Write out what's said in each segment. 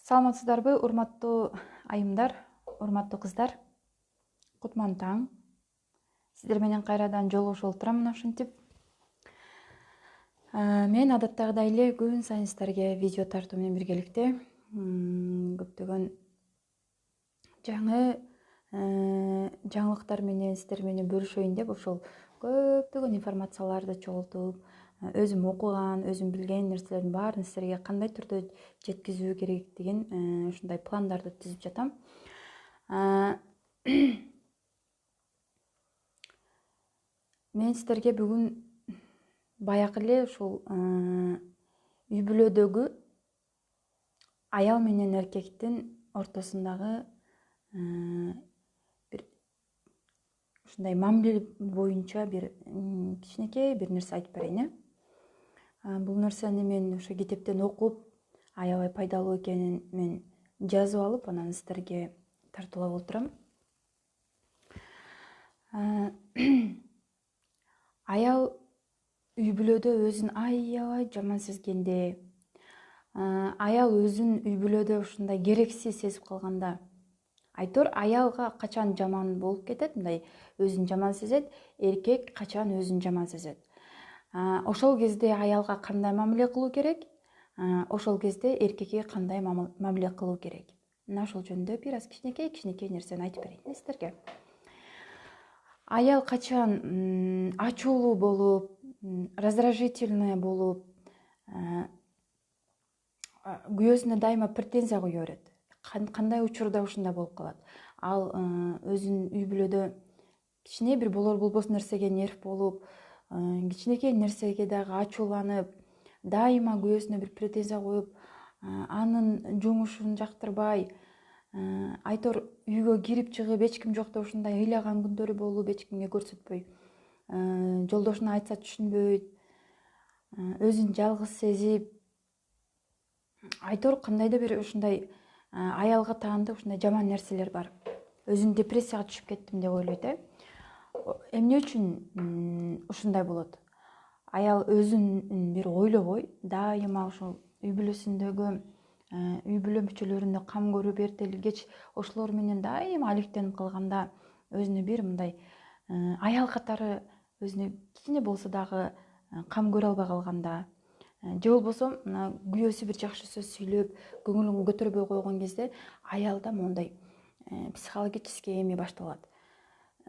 Саламатсыздарбы, урматтуу айымдар, урматтуу кыздар. Кутман таң. Сиздер менен кайрадан жолугушуп отурам мына ушинтип. Мен адаттагыдай эле күн сайын сиздерге видео тартуу менен биргеликте көптөгөн жаңы жаңылыктар менен сиздер менен бөлүшөйүн деп ошол көптөгөн информацияларды чогултуп, өзүм окуган, өзүм билген нерселердин баарын сиздерге кандай түрдө жеткизүү керектигин ушундай пландарды түзүп жатам. Мен сиздерге бүгүн баягы эле ушул үй бүлөдөгү аял менен эркектин ортосундагы бир ушундай мамиле боюнча бир кичинекей бир нерсе айтып берейин. Бул нерсени мен ошо китептен окуп, аябай пайдалуу экенин мен жазып алып, анан сиздерге тартуулап отурам. Аял үй бүлөдө өзүн аябай жаман сезгенде, аял өзүн үй бүлөдө ушундай керексиз сезип калганда, айтор аялга качан жаман болуп кетет, мындай өзүн жаман сезет, эркек качан өзүн жаман сезет. Ошол кезде аялга кандай мамиле кылуу керек, ошол кезде эркекке кандай мамиле кылуу керек. Мына ошол жөнүндө бир аз кичинекей нерсени айтып берейин сиздерге. Аял качан ачуулуу болуп, раздражительный болуп, күйөөсүнө дайыма претензия кое берет. Кандай учурда ушундай болуп калат. Ал өзүн үй бүлөдө кичине бир болор болбос нерсеге нерв болуп, кичинекей нерсеге дагы ачууланып, дайыма күйөөсүнө бир претензия коюп, анын жумушун жактырбай, айтор үйгө кирип чыгып эч ким жокто ушундай ыйлаган күндөрү болуп, эч кимге көрсөтпөй, жолдошуна айтса түшүнбөйт, өзүн жалгыз сезип, айтор кандайдыр бир ушундай аялга таандык ушундай жаман нерселер бар. Өзүн депрессияга түшүп кеттим деп ойлойт. Эмне үчүн ушундай болот? Аял өзүн бир ойлобой, дайыма ушул үй бүлөсүндөгү үй бүлө мүчөлөрүнө кам көрүп, эртели кеч ошолор менен дайыма алектенип калганда, өзүнө бир мындай аял катары өзүнө кичине болсо дагы кам көрө албай калганда, же болбосо мына күйөөсү бир жакшы сөз сүйлөп, көңүлүн көтөрбөй койгон кезде аялда мондай психологический эме башталат.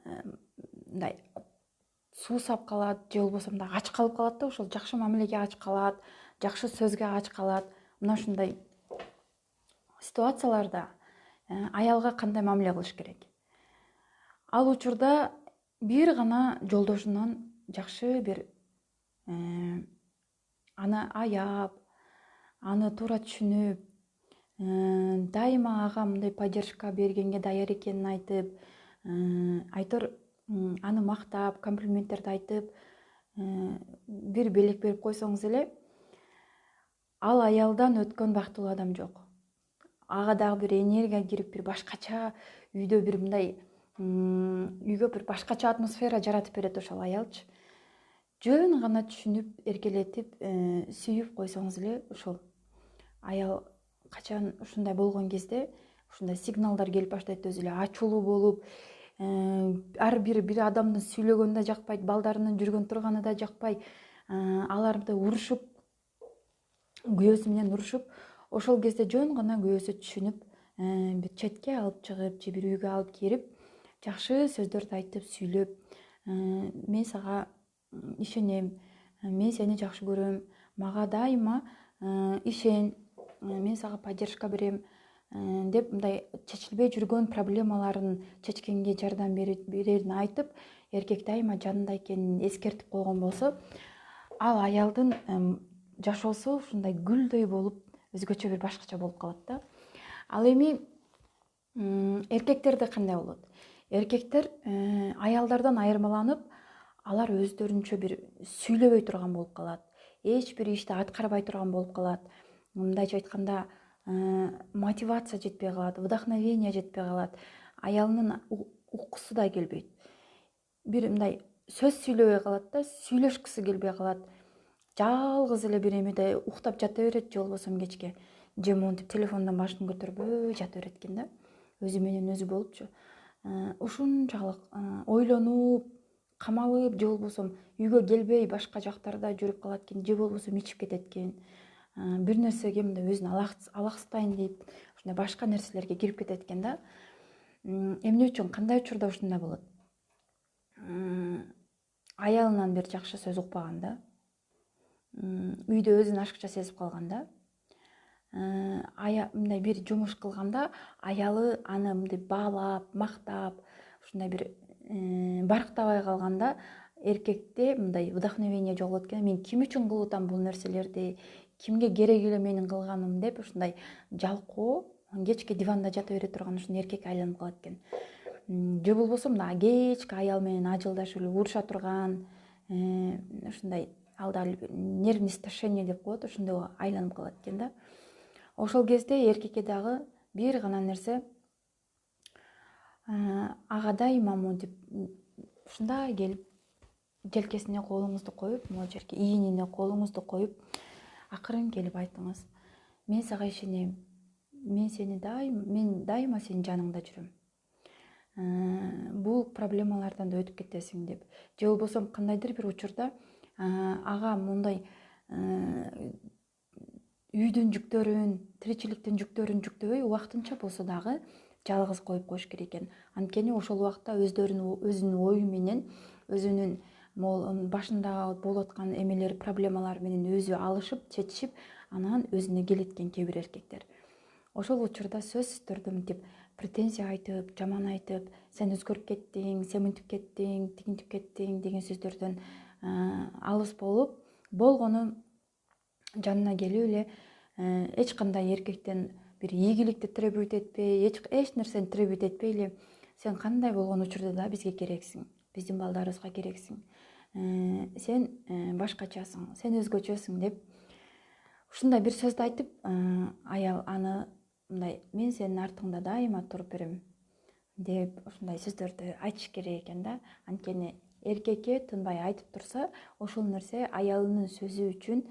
Мындай суусап калат, же болбосо мындай ач калып калат да, ошол жакшы мамилеге ач калат, жакшы сөзгө ач калат. Мына ушундай ситуацияларда аялга кандай мамиле кылыш керек? Ал учурда бир гана жолдошунан жакшы бир аны аяп, аны туура түшүнүп, дайыма ага мындай поддержка бергенге даяр экенин айтып, айтор аны мактап, комплименттерди айтып, бир белек берип койсоңуз эле, ал аялдан өткөн бактылуу адам жок. Ага дагы бир энергия кирип, бир башкача үйдө бир мындай үйгө бир башкача атмосфера жаратып берет ошол аялчы. Жөн гана түшүнүп, эркелетип, сүйүп койсоңуз эле, ошол аял качан ушундай болгон кезде ушундай сигналдар келип баштайт, өзү эле ачуулуу болуп, ар бир адамдын сүйлөгөнү да жакпайт, балдарынын жүргөн турганы да жакпай, аларды урушуп, күйөөсү менен урушуп, ошол кезде жөн гана күйөөсү түшүнүп, бир четке алып чыгып, же бир үйгө алып келип, жакшы сөздөрдү айтып, сүйлөп, мен сага ишенем, мен сени жакшы көрөм, мага дайыма ишен, мен сага поддержка берем деп мындай чечилбей жүргөн проблемаларын чечкенге жардам берерин айтып, эркек дайыма жанында экенин эскертип койгон болсо, ал аялдын жашоосу ушундай гүлдөй болуп, өзгөчө бир башкача болуп калат да. Ал эми эркектерде кандай болот? Эркектер аялдардан айырмаланып, алар өздөрүнчө бир сүйлөбөй турган болуп калат. Эч бир ишти аткарбай турган болуп калат. Мындайча айтканда, мотивация жетпей калат, вдохновение жетпей калат. Аялынын уккусу да келбейт. Бир мындай сөз сүйлөбөй калат да, сүйлөшкүсү келбей калат. Жалгыз эле бир эмеде уктап жата берет, же болбосо кечке же монтип телефондон башын көтөрбөй жата берет экен да, өзү менен өзү болупчу. Ушунчалык ойлонуп, камалып, же болбосо үйгө келбей башка жактарда жүрүп калат экен, же болбосо ичип кетет экен. Бир нерсеге мындай өзүн алаксытайын дейт, ушундай башка нерселерге кирип кетет экен да. Эмне үчүн, кандай учурда ушундай болот? Аялынан бир жакшы сөз укпаганда, үйдө өзүн ашыкча сезип калганда, мындай бир жумуш кылганда аялы аны мындай баалап, мактап, ушундай бир барктабай калганда эркекте мындай вдохновение жок болот экен. Мен ким үчүн кылып атам бул нерселерди, кимге кереги эле менин кылганым деп ушундай жалкоо кечке диванда жата бере турган ушундай эркекке айланып калат экен. Же болбосо мына кечке аял менен ажылдашып эле уруша турган, ушундай алда нервный истощение деп коет, ошондойго айланып калат экен да. Ошол кезде эркекке дагы бир гана нерсе, ага дайыма монтип ушундай келип желкесине колуңузду коюп, могу жерге ийинине колуңузду коюп, акырын келип айтыңыз: мен сага ишенем, мен дайыма сенин жаныңда жүрөм. Бул проблемалардан да өтүп кетесиң деп. Же болбосо кандайдыр бир учурда ага мондай үйдүн жүктөрүн, тиричиликтин жүктөрүн жүктөбөй, убактынча болсо дагы жалгыз коюп коюш керек экен. Анткени ошол убакта өзүнүн ою менен, өзүнүн башында болуп аткан эмелер, проблемалар менен өзү алышып, чечишип, анан өзүнө келет экен кээ бир эркектер. Ошол учурда сөзсүз түрдө мынтип претензия айтып, жаман айтып, сен өзгөрүп кеттиң, сен мынтип кеттиң, тигинтип кеттиң деген сөздөрдөн алыс болуп, болгону жанына келип эле эч кандай эркектен бир ийгиликти требует этпей, эч нерсени требует этпей эле сен кандай болгон учурда да бизге керексиң, биздин балдарыбызга керексиң, сен башкачасың, сен өзгөчөсүң деп ушундай бир сөздү айтып, аял аны мындай: мен сенин артыңда дайыма туруп берем деп ушундай сөздөрдү айтыш керек экен да. Анткени эркекке тынбай айтып турса, ошол нерсе аялынын сөзү үчүн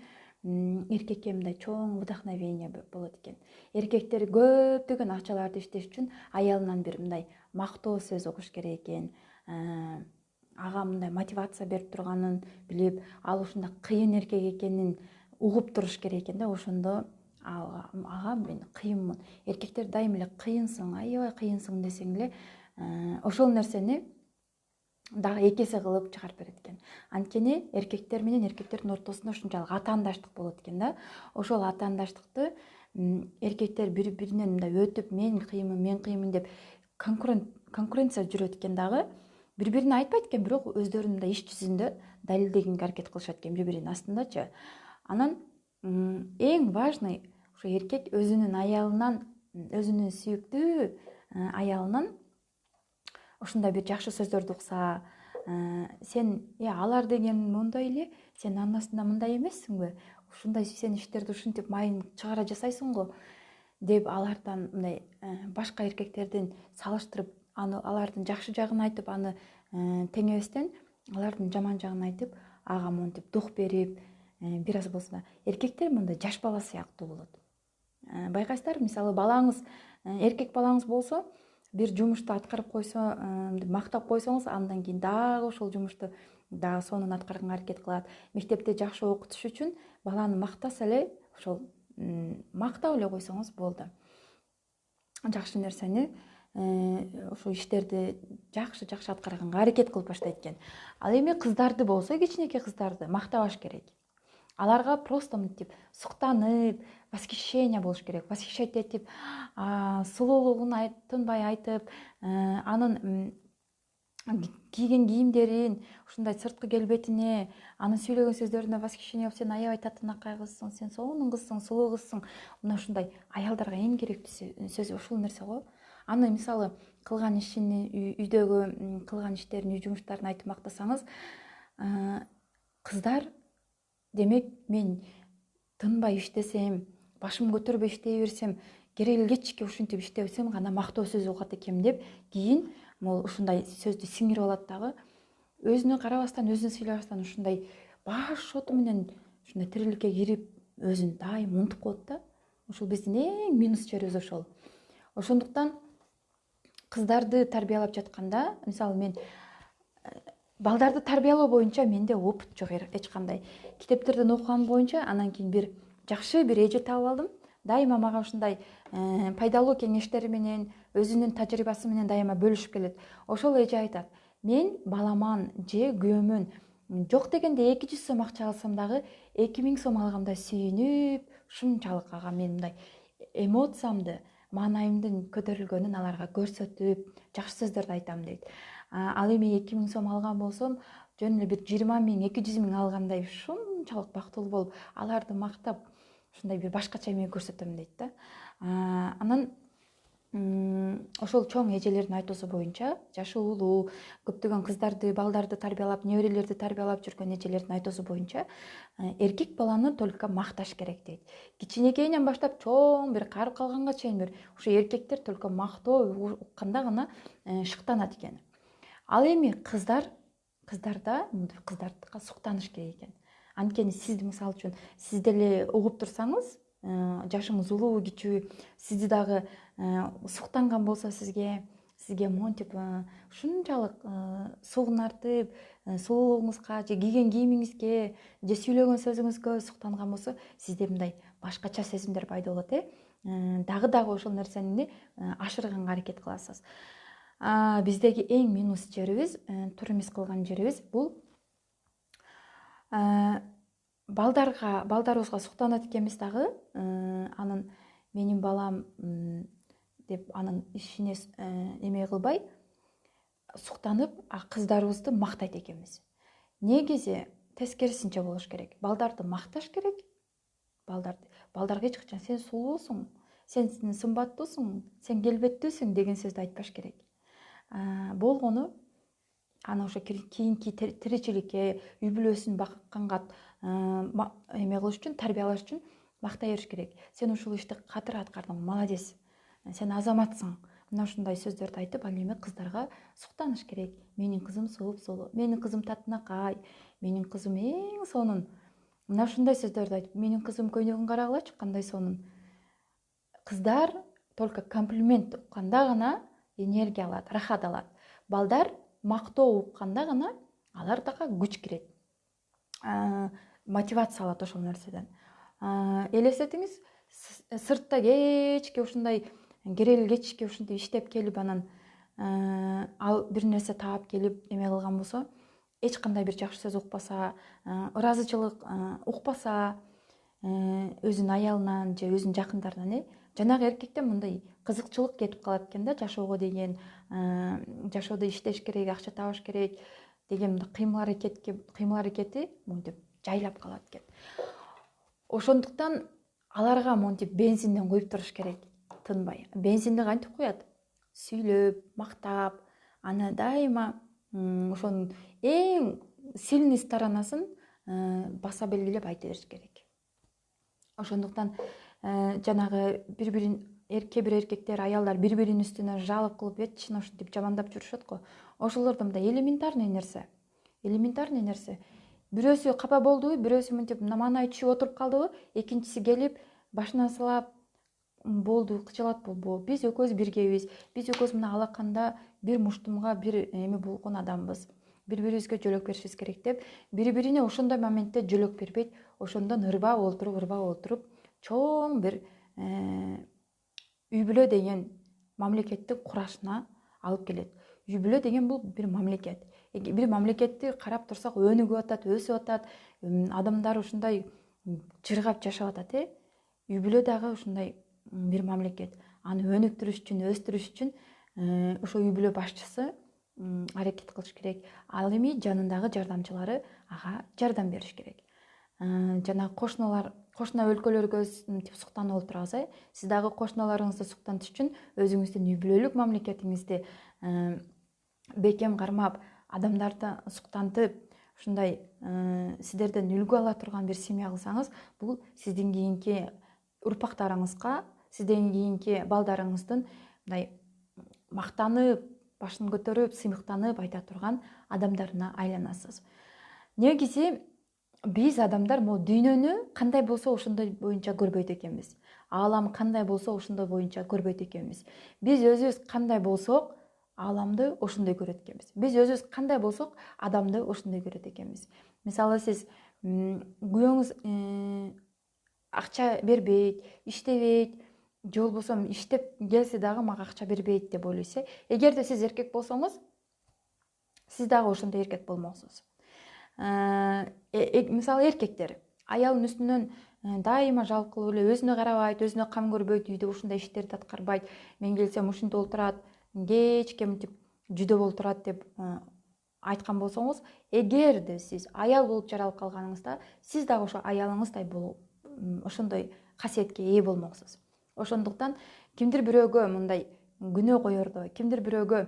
эркекке мындай чоң вдохновение болот экен. Эркектер көптөгөн акчаларды иштеш үчүн аялынан бир мындай мактоо сөз угуш керек экен. Ага мындай мотивация берип турганын билип, ал ушундай кыйын эркек экенин угуп туруш керек экен да. Ошондо ага мен кыйынмын. Эркектер дайыма эле кыйынсың, аябай кыйынсың десең эле ошол нерсени дагы эки эсе кылып чыгарып берет экен. Анткени эркектер менен эркектердин ортосунда ушунчалык атаандаштык болот экен да. Ошол атаандаштыкты эркектер бири-биринен мындай өтүп, мен кыйынмын деп конкуренция жүрөт экен дагы. Бири-бирине айтпайт экен, бирок өздөрүн мындай иш жүзүндө далилдегенге аракет кылышат экен бири-биринин астындачы. Анан эң важный ошо эркек өзүнүн аялынан, өзүнүн сүйүктүү аялынан ушундай бир жакшы сөздөрдү укса, сен алар деген мондай эле, сен анын астында мындай эмессиңби, ушундай сен иштерди ушинтип майын чыгара жасайсың го деп алардан мындай башка эркектердин салыштырып, алардын жакшы жагын айтып, аны теңебестен алардын жаман жагын айтып, ага монтип дух берип, бир аз болсо да эркектер мындай жаш бала сыяктуу болот. Байкайсыздар, мисалы балаңыз, эркек балаңыз болсо, бир жумушту аткарып койсо, мактап койсоңуз, андан кийин дагы ошол жумушту дагы сонун аткарганга аракет кылат. Мектепте жакшы окутуш үчүн баланы мактаса эле, ошол мактап эле койсоңуз болду. Жакшы нерсени, ошо иштерди жакшы аткарганга аракет кылып баштайт экен. Ал эми кыздарды болсо, кичинекей кыздарды мактабаш керек. Аларга просто мынтип суктанып, восхищение болуш керек. Восхищать этип, сулуулугун тынбай айтып, анын кийген кийимдерин, ушундай сырткы келбетине, анын сүйлөгөн сөздөрүнө восхищение болуп, сен аябай татынакай кызсың, сен сонун кызсың, сулуу кызсың. Мына ушундай аялдарга эң керектүү сөз ушул нерсе го. Аны мисалы кылган ишини, үйдөгү кылган иштерин, үй жумуштарын айтып мактасаңыз, кыздар: демек мен тынбай иштесем, башым көтөрбөй иштей берсем, керек эле кечке ушинтип иштесем гана мактоо сөз угат экенмин деп, кийин могу ушундай сөздү сиңирип алат дагы, өзүнө карабастан, өзүн сыйлабастан ушундай баш шоту менен ушундай тириликке кирип, өзүн дайыма унутуп коет да. ушул биздин эң минус жерибиз ошол. Ошондуктан кыздарды тарбиялап жатканда, мисалы мен балдарды тарбиялоо боюнча менде опыт жок эч кандай. Китептерден окуган боюнча анан кийин бир жакшы бир эже таап алдым. Дайыма мага ушундай пайдалуу кеңештери менен, өзүнүн тажрыйбасы менен дайыма бөлүшүп келет. Ошол эже айтат: мен баламан же күйөөмөн жок дегенде 200 сом акча алсам дагы 2000 сом алгандай сүйүнүп, ушунчалык ага мен мындай эмоциямды, маанайымдын көтөрүлгөнүн аларга көрсөтүп, жакшы сөздөрдү айтам дейт. Ал эми 2000 сом алган болсом, жөн эле бир 20 000, 200 000 алгандай ушунчалык бактылуу болуп, аларды мактап, ушундай бир башкача эме көрсөтөм дейт да. Анан ошол чоң эжелердин айтуусу боюнча, жашы улуу, көптөгөн кыздарды, балдарды тарбиялап, неберелерди тарбиялап жүргөн эжелердин айтуусу боюнча, эркек баланы только макташ керек дейт. Кичинекейинен баштап чоң бир карып калганга чейин бир ушу эркектер только мактоо укканда гана шыктанат экен. Ал эми кыздардыкка суктаныш керек экен. Анткени сизди, мисалы үчүн, сиз деле угуп турсаңыз, жашыңыз улуу, кичүү, сизди дагы суктанган болсо сизге монтип ушунчалык сугунартып, сулуулугуңузга же кийген кийимиңизге же сүйлөгөн сөзүңүзгө суктанган болсо, сизде мындай башкача сезимдер пайда болот. Дагы ошол нерсени ашырганга аракет кыласыз. Биздеги эң минус жерибиз, туура эмес кылган жерибиз бул балдарыбызга суктанат экенбиз дагы, анын менин балам деп анын ишине эме кылбай суктанып, кыздарыбызды мактайт экенбиз. Негизи тескерисинче болуш керек. Балдарды макташ керек. Балдарга эч качан сен сулуусуң, сен сымбаттуусуң, сен келбеттүүсүң деген сөздү айтпаш керек. Болгону аны ошо кийинки тиричиликке, үй бүлөсүн бакканга эме кылыш үчүн, тарбиялаш үчүн мактай бериш керек. Сен ушул ишти катыр аткардың, молодец, сен азаматсың. Мына ушундай сөздөрдү айтып, ал эми кыздарга суктаныш керек. Менин кызым сулуу, менин кызым татынакай, менин кызым эң сонун. Мына ушундай сөздөрдү айтып, менин кызым көйнөгүн карагылачы, кандай сонун. Кыздар только комплимент укканда гана энергия алат, рахат алат. Балдар мактоо укканда гана аларга күч кирет, мотивация алат ошол нерседен. Элестетиңиз, сыртта кечке ушундай керел кечке ушинтип иштеп келип, анан ал бир нерсе таап келип эме кылган болсо, эч кандай бир жакшы сөз укпаса, ыраазычылык укпаса, өзүнүн аялынан же өзүнүн жакындарынан, жанагы эркектен мындай кызыкчылык кетип калат экен да, жашоого деген, жашоодо иштеш керек, акча табыш керек деген кыймыл аракети монтип жайлап калат экен. Ошондуктан аларга монтип бензинден куюп туруш керек, тынбай. Бензинди кантип куят? Сүйлөп, мактап, аны дайыма ошонун эң сильный сторонасын баса белгилеп айта бериш керек. Ошондуктан жанагы кээ бир эркектер, аялдар бири-биринин үстүнө жалып кылып, вечно ушинтип жамандап жүрүшөт го. Ошолор да мындай элементарный нерсе. Бирөөсү капа болдубу, бирөөсү мынтип маанай түшүп отуруп калдыбы, экинчиси келип башынан сылап, болду, кычалат болбу. Биз экөөбүз биргебиз. Биз экөөбүз мына алаканда бир муштумга бир эме болгон адамбыз. Бири-бирибизге жөлөк беришибиз керек деп, бири-бирине ошондой моментте жөлөк бербейт. Ошондон ырбап олтуруп, чоң бир үй бүлө деген мамлекеттин курашына алып келет. Үй бүлө деген бул бир мамлекет. Бир мамлекетти карап турсак, өнүгүп атат, өсүп атат, адамдар ушундай чыргап жашап атат. Үй бүлө дагы ушундай бир мамлекет. Аны өнүктүрүш үчүн, өстүрүш үчүн ошо үй бүлө башчысы аракет кылыш керек. Ал эми жанындагы жардамчылары ага жардам бериш керек. Жана кошуна өлкөлөргө суктанып отурабыз. Сиз дагы кошуналарыңызды суктантыш үчүн өзүңүздүн үй бүлөлүк мамлекетиңизди бекем кармап, адамдарды суктантып, ушундай сиздерден үлгү ала турган бир семья кылсаңыз, бул сиздин кийинки урпактарыңызга, сизден кийинки балдарыңыздын мындай мактанып, башын көтөрүп, сыймыктанып айта турган адамдарына айланасыз. Негизи биз адамдар могу дүйнөнү кандай болсо ошондой боюнча көрбөйт экенбиз. Аалам кандай болсо ошондой боюнча көрбөйт экенбиз. Биз өзүбүз кандай болсок, ааламды ошондой көрөт экенбиз. Биз өзүбүз кандай болсок, адамды ошондой көрөт экенбиз. Мисалы сиз күйөөңүз акча бербейт, иштебейт, же болбосо иштеп келсе дагы мага акча бербейт деп ойлойсуз. Эгерде сиз эркек болсоңуз, сиз дагы ошондой эркек болмоксуз. Мисалы эркектер аялынын үстүнөн дайыма жалык кылып эле өзүнө карабайт, өзүнө кам көрбөйт, үйдө ушундай иштерди аткарбайт, мен келсем ушинтип олтурат, кечке мынтип жүдөп олтурат деп айткан болсоңуз, эгерде сиз аял болуп жаралып калганыңызда, сиз дагы ошо аялыңыздай ошондой касиетке ээ болмоксуз. Ошондуктан кимдир бирөөгө мындай күнөө коердо, кимдир бирөөгө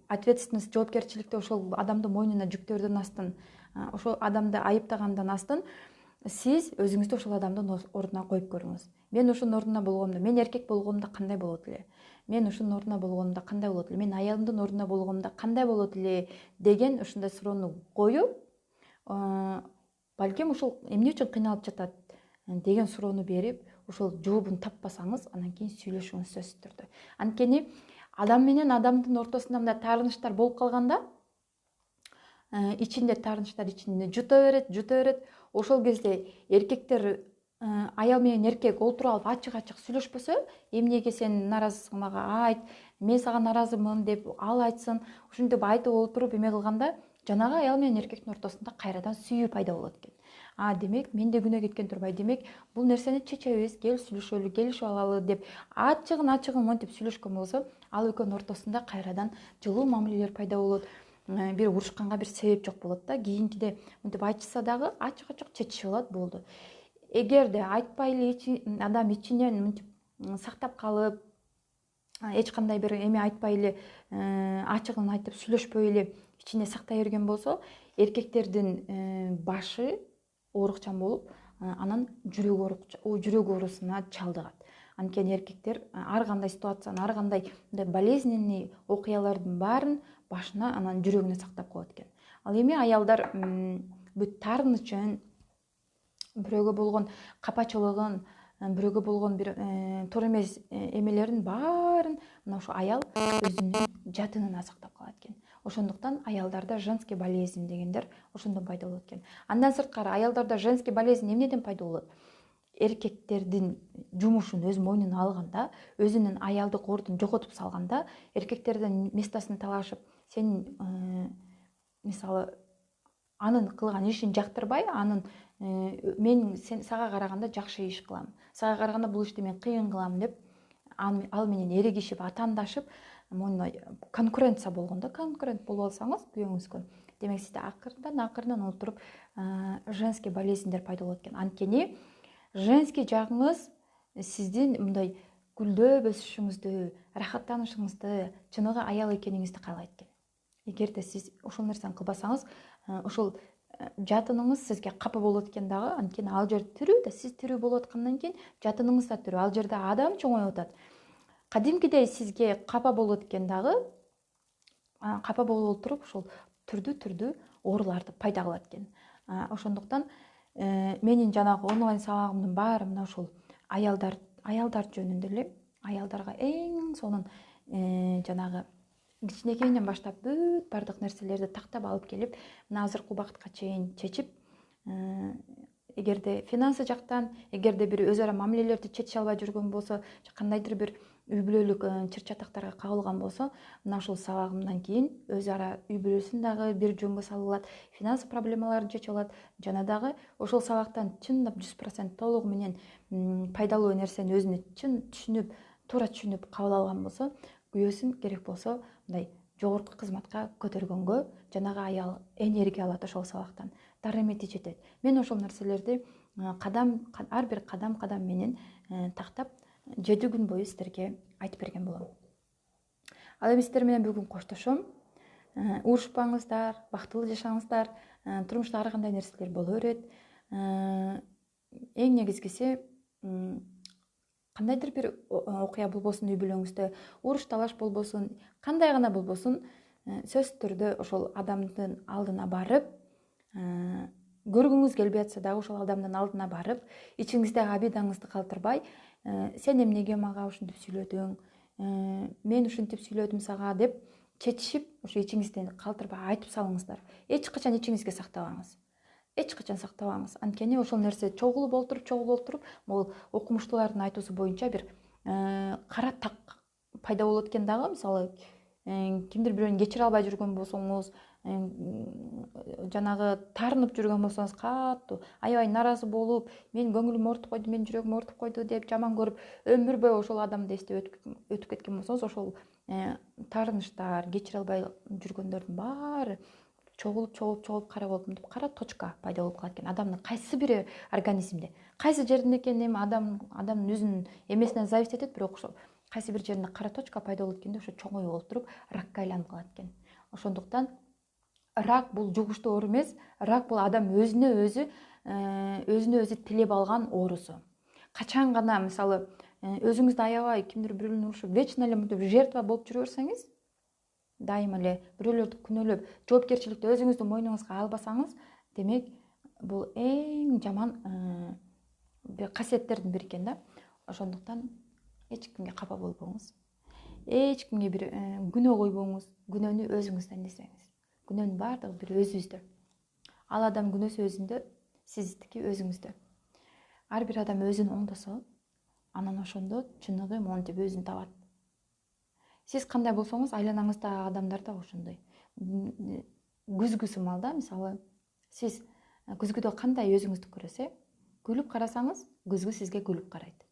ответственность, жоопкерчиликти ошол адамдын мойнуна жүктөөрдөн астын, ошол адамды айыптагандан астын сиз өзүңүздү ошол адамдын ордуна коюп көрүңүз. Мен ошонун ордуна болгондо, мен эркек болгондо кандай болот эле? Мен ушунун ордуна болгондо кандай болот эле? Мен аялымдын ордуна болгондо кандай болот эле деген ушундай суроону коюп, балким ушул эмне үчүн кыйналып жатат деген суроону берип, ошол жообун таппасаңыз, анан кийин сүйлөшүңүз сөзсүз түрдө. Анткени адам менен адамдын ортосунда мындай таарынычтар болуп калганда, ичинде таарынычтар ичинде жута берет. Ошол кезде эркектер, аял менен эркек олтуруп алып ачык сүйлөшпөсө, эмнеге сен наразысың, мага айт, мен сага наразымын деп ал айтсын, ушинтип айтып олтуруп эме кылганда, жанагы аял менен эркектин ортосунда кайрадан сүйүү пайда болот экен. Демек, менде күнөө кеткен турбай, демек бул нерсени чечебиз, кел сүйлөшөлү, келишип алалы деп ачыгын монтип сүйлөшкөн болсо, ал экөөнүн ортосунда кайрадан жылуу мамилелер пайда болот. Бир урушканга бир себеп жок болот да. Кийинкиде мынтип айтышса дагы ачык чечишип алат, болду. Эгерде айтпай эле адам ичинен мынтип сактап калып, эч кандай бир эме айтпай эле, ачыгын айтып сүйлөшпөй эле ичине сактай берген болсо, эркектердин башы оорукчан болуп, анан жүрөк оорусуна чалдыгат. Анткени эркектер ар кандай ситуацияны, ар кандай мындай болезненный окуялардын баарын башына, анан жүрөгүнө сактап коет экен. Ал эми аялдар бүт таарынычын, бирөөгө болгон капачылыгын, бирөөгө болгон бир туура эмес эмелерин баарын мына ошо аял өзүнүн жадынына сактап калат экен. Ошондуктан аялдарда женский болезнь дегендер ошондон пайда болот экен. Андан сырткары аялдарда женский болезнь эмнеден пайда болот? Эркектердин жумушун өз мойнуна алганда, өзүнүн аялдык ордун жоготуп салганда, эркектердин местосын талашып, сен мисалы анын кылган ишин жактырбай, мен сага караганда жакшы иш кылам, сага караганда бул ишти мен кыйын кылам деп ал менен эрегишип, атаандашып, мойнуна конкуренция болгондо, конкурент болуп алсаңыз күйөөңүзгө, демек сизде акырындан олтуруп женский болезньдер пайда болот экен. Анткени женский жагыңыз сиздин мындай гүлдөп өсүшүңүздү, рахаттанышыңызды, чыныгы аял экениңизди каалайт экен. Эгерде сиз ошол нерсени кылбасаңыз, ошол жатыныңыз сизге капа болот экен дагы. Анткени ал жер тирүү да, сиз тирүү болуп аткандан кийин жатыныңыз да тирүү. Ал жерде адам чоңоюп атат. Кадимкидей сизге капа болот экен дагы, капа болуп отуруп ошол түрдүү ооруларды пайда кылат экен. Ошондуктан менин жанагы онлайн сабагымдын баары мына ушул аялдар жөнүндө эле. Аялдарга эң сонун жанагы кичинекейинен баштап бүт бардык нерселерди тактап алып келип, мына азыркы убакытка чейин чечип, эгерде финансы жактан, эгерде бир өз ара мамилелерди чечише албай жүргөн болсо, кандайдыр бир үй бүлөлүк чыр чатактарга кагылган болсо, мына ушул сабагымдан кийин өз ара үй бүлөсүн дагы бир жөнгө салып алат, финансы проблемаларын чечип алат, жана дагы ошол сабактан чындап 100% толугу менен пайдалуу нерсени өзүнө туура түшүнүп кабыл алган болсо, күйөөсүн керек болсо мындай жогорку кызматка көтөргөнгө жанагы аял энергия алат ошол сабактан, дарымети жетет. Мен ошол нерселерди ар бир кадам менен тактап 7 күн бою сиздерге айтып берген болом. Ал эми сиздер менен бүгүн коштошом. Урушпаңыздар, бактылуу жашаңыздар, турмушта ар кандай нерселер боло берет. Эң негизгиси кандайдыр бир окуя болбосун үй бүлөңүздө, уруш талаш болбосун, кандай гана болбосун, сөзсүз түрдө ошол адамдын алдына барып, көргүңүз келбей атса дагы ошол адамдын алдына барып, ичиңиздеги обидаңызды калтырбай, сен эмнеге мага ушинтип сүйлөдүң, мен ушинтип сүйлөдүм сага деп чечишип, ошо ичиңизден калтырбай айтып салыңыздар. Эч качан ичиңизге сактабаңыз. Эч качан сактабаңыз. Анткени ошол нерсе чогулуп олтуруп, могул окумуштуулардын айтуусу боюнча бир кара так пайда болот экен дагы. Мисалы, кимдир бирөөнү кечире албай жүргөн болсоңуз, жанагы таарынып жүргөн болсоңуз, катуу аябай нааразы болуп, менин көңүлүм ортуп койду, менин жүрөгүм ортуп койду деп жаман көрүп, өмүр бою ошол адамды эстеп өтүп кеткен болсоңуз, ошол таарынычтар, кечире албай жүргөндөрдүн баары чогулуп кара болуп, мынтип кара точка пайда болуп калат экен. Адамдын кайсы бири организмде, кайсы жеринде экени эми адамдын өзүнүн эмесинен зависить этет, бирок ошо кайсы бир жеринде кара точка пайда болот экенде, ошо чоңоюп олтуруп ракка айланып калат экен. Ошондуктан рак бул жугуштуу оору эмес, рак бул адам өзүнө өзү тилеп алган оорусу. Качан гана мисалы өзүңүздү аябай кимдир бирөөнү урушуп, вечно эле мынтип жертва болуп жүрө берсеңиз, дайыма эле бирөөлөрдү күнөөлөп, жоопкерчиликти өзүңүздүн мойнуңузга албасаңыз, демек бул эң жаман бир касиеттердин бири экен да. Ошондуктан эч кимге капа болбоңуз, эч кимге бир күнөө койбоңуз, күнөөнү өзүңүздөн издеңиз. Күнөөнүн баардыгы бир өзүбүздө. Ал адам күнөөсү өзүндө, сиздики өзүңүздө. Ар бир адам өзүн оңдосо, анан ошондо чыныгы монтип өзүн табат. Сиз кандай болсоңуз, айланаңыздагы адамдар да ошондой. Күзгү сымал да, мисалы, сиз күзгүдө кандай өзүңүздү көрөсө, күлүп карасаңыз, күзгү сизге күлүп карайт.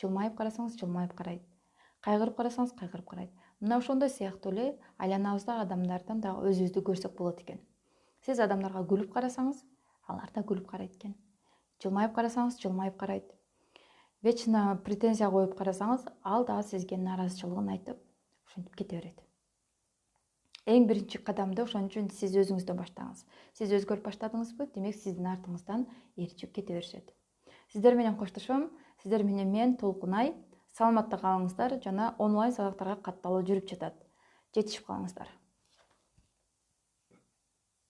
Жылмайып карасаңыз, жылмайып карайт. Кайгырып карасаңыз, кайгырып карайт. Мына ошондой сыяктуу эле айланабыздагы адамдардан дагы өзүбүздү көрсөк болот экен. Сиз адамдарга күлүп карасаңыз, алар да күлүп карайт экен. Жылмайып карасаңыз, жылмайып карайт. Вечно претензия коюп карасаңыз, ал дагы сизге нааразычылыгын айтып, ошентип кете берет. Эң биринчи кадамды ошон үчүн сиз өзүңүздөн баштаңыз. Сиз өзгөрүп баштадыңызбы, демек сиздин артыңыздан ээрчип кете беришет. Сиздер менен коштошом. Сиздер менен мен Толкунай. Саламатта калыңыздар жана онлайн сабактарга катталуу жүрүп жатат. Жетишип калыңыздар.